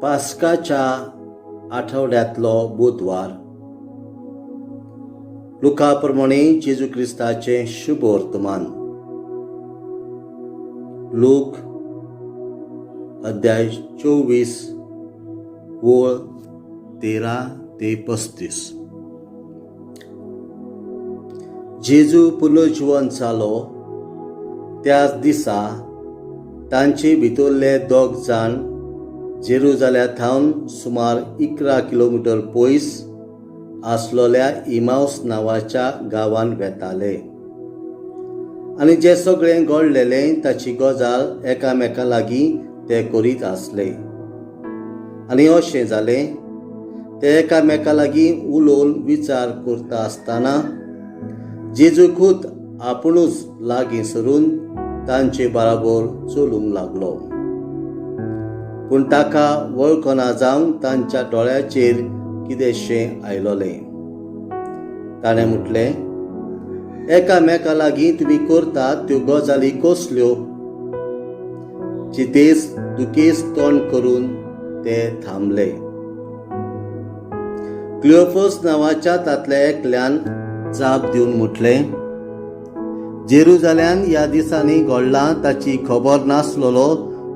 पास्काच्या आठवड्यांतलो बुधवार. लुका प्रमाणे जेजू क्रिस्ताचे शुभ वर्तमान. लूक अध्याय 24 ओळ 13 ते 35. जेजू पुनर्जीवन जालो त्याच दिसा तांचे भितरले दोग जाण जेरुजाल्याथावन सुमार 11 किलोमीटर पयस आसलोल्या इमाउस नांवाच्या गांवांत वेताले. आनी जे सगळें घडलेलें ताची गजाल एकामेका लागीं ते करीत आसले. आनी अशें जालें, ते एकामेका लागीं उलोवन विचार करता आसतना जेजू खुद आपुणूच लागीं सरून तांचे बराबर चलूंक लागलो. पूण ताका वळखना जावन तांच्या दोळ्याचेर कितेंशें आयलोलें. ताणें म्हटलें, एकामेका लागीं तुमी करतात त्यो गजाली कसल्यो? चितेस दुखेस तोंड करून ते थांबले. क्लिओफस नांवाच्या तांतल्या एकल्यान जाप दिवन म्हटलें, जेरुजाल्यान ह्या दिसांनी घडलां ताची खबर नासलोलो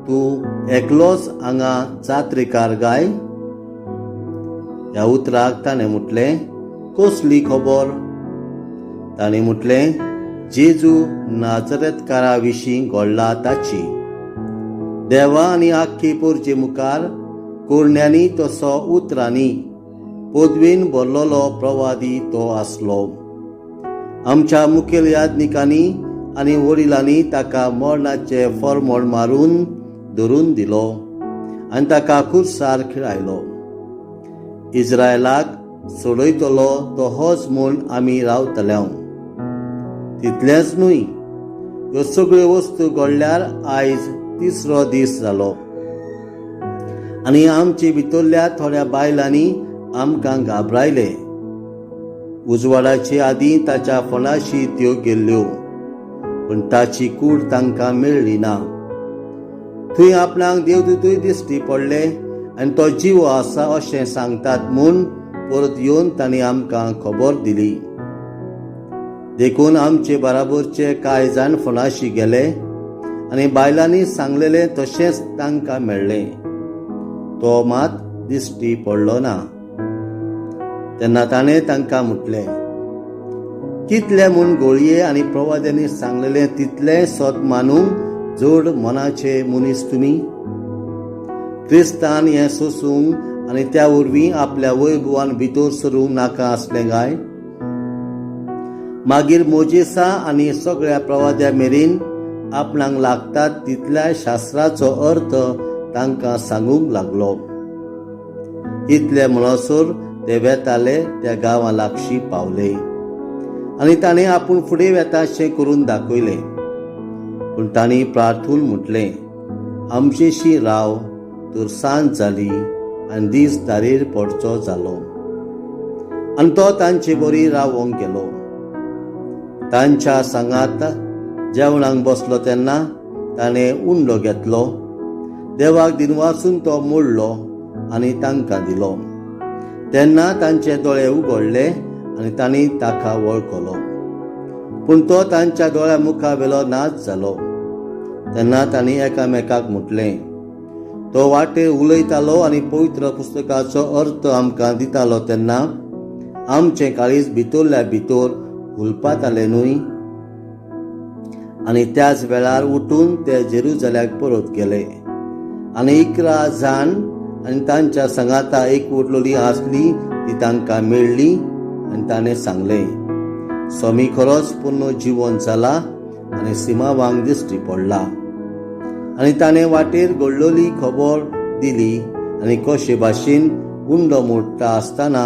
तूं एकलोच हांगा जात्रेकार गाय? ह्या उतराक ताणें म्हटलें, कसली खबर? ताणें म्हटलें, जेजू नाजरेतकारा विशीं घडला ताची. देवा आनी आख्खे पोरचे मुखार कोरण्यांनी तसो उतरांनी पदवेन भरलोलो प्रवादी तो आसलो. आमच्या मुखेल याजनिकांनी आनी वडिलांनी ताका मरणाचे फर्मोण मारून धरून दिलो आनी ताका खुर्सार खिळायलो. इस्रायलाक सोडयतलो तो होच म्हूण आमी रावतले. तितलेंच न्हय, ह्यो सगळ्यो वस्तू घडल्यार आयज तिसरो दीस जालो. आनी आमचे भितरल्या थोड्या बायलांनी आमकां घाबरायले. उजवाडाचे आदीं ताच्या फणाशी त्यो गेल्ल्यो, पूण ताची कूड तांकां मेळ्ळी ना. थंय आपणाक देवदूतय दिश्टी पडले आनी तो जीव आसा अशें सांगतात म्हूण परत येवन तांणी आमकां खबर दिली. देखून आमचे बराबरचे कांय जाण फणाशी गेले आनी बायलांनी सांगलेलें तशेंच तांकां मेळ्ळें. तो मात दिश्टी पडलो ना. तेन्ना ताणें तांकां म्हटलें, कितले म्हूण घोळये आनी प्रवाद्यांनी सांगलेलें तितलें सत मानूंक जड मनाचे मनीस तुमी? क्रिस्तान हें सोसूंक आनी त्या वरवीं आपल्या वैभवान भितर सरूंक नाका आसलें काय? मागीर मोजेसा आनी सगळ्या प्रवाद्या मेरेन आपणाक लागतात तितल्या शास्त्राचो अर्थ तांकां सांगूंक लागलो. इतले म्हणसर ते वेताले त्या गांवा लागशीं पावले आनी ताणें आपूण फुडें वेताशें करून दाखयलें. पूण तांणी प्रार्थून म्हटलें, आमचेशी राव. तर सांज जाली आनी दीस दारेर पडचो जालो आनी तो तांचे बरी रावोंक गेलो. तांच्या सांगात जेवणाक बसलो तेन्ना ताणें उंडो घेतलो, देवाक दिनवासून तो मोडलो आनी तांकां दिलो. तेन्ना तांचे दोळे उगडले आनी तांणी ताका वळखलो. पूण तो तांच्या दोळ्या मुखा वेलो नाच जालो. तेन्ना तांणी एकामेकाक म्हटलें, तो वाटेर उलयतालो आनी पवित्र पुस्तकाचो अर्थ आमकां दितालो तेन्ना आमचें काळीज भितरल्या भितर हुलपातालें न्हय? आनी त्याच वेळार उठून ते जेरुजाल्याक परत गेले. आनी 11 जाण आनी तांच्या सांगाता एक वडलोली आसली ती तांकां मेळ्ळी आनी ताणें सांगलें, स्वामी खरोच पुनर्जीवन जाला आनी सिमावांक दिश्टी पडला. आनी ताणें वाटेर घडलोली खबर दिली आनी कशे भाशेन उंडो मोडटा आसतना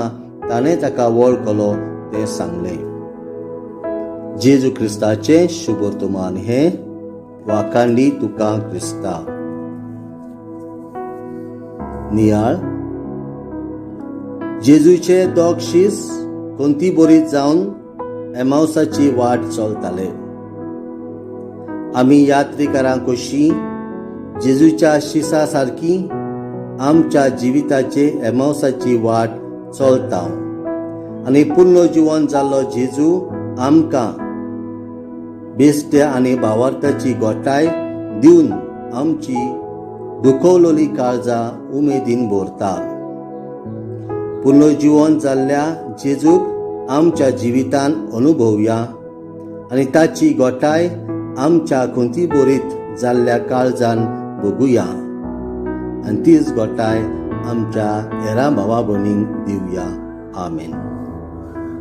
ताणें ताका वळखलो तें सांगलें. जेजू क्रिस्ताचें शुभ वर्तमान. हें वाखाणली तुका क्रिस्ता. नियाळ. जेजूचे दोग शीस कोणती बरी जावन एमाउसाची वाट चलताले. आमी यात्रेकारां कशीं जेजूच्या शिसा सारकी आमच्या जिविताचे एमावसाची वाट चलता आनी पुनर्जीवन जाल्लो जेजू आमकां बेश्टे आनी भावार्थाची गोठाय दिवन आमची दुखवलेली काळजां उमेदीन भरता. पुनर्जीवन जाल्ल्या जेजूक आमच्या जिवितान अनुभवया आनी ताची गोठाय आमच्या खुंतीबोरीत जाल्ल्या काळजान भोगुया आनी तीच गोठाय आमच्या हेरां भावा भयणींक दिवया. आमेन.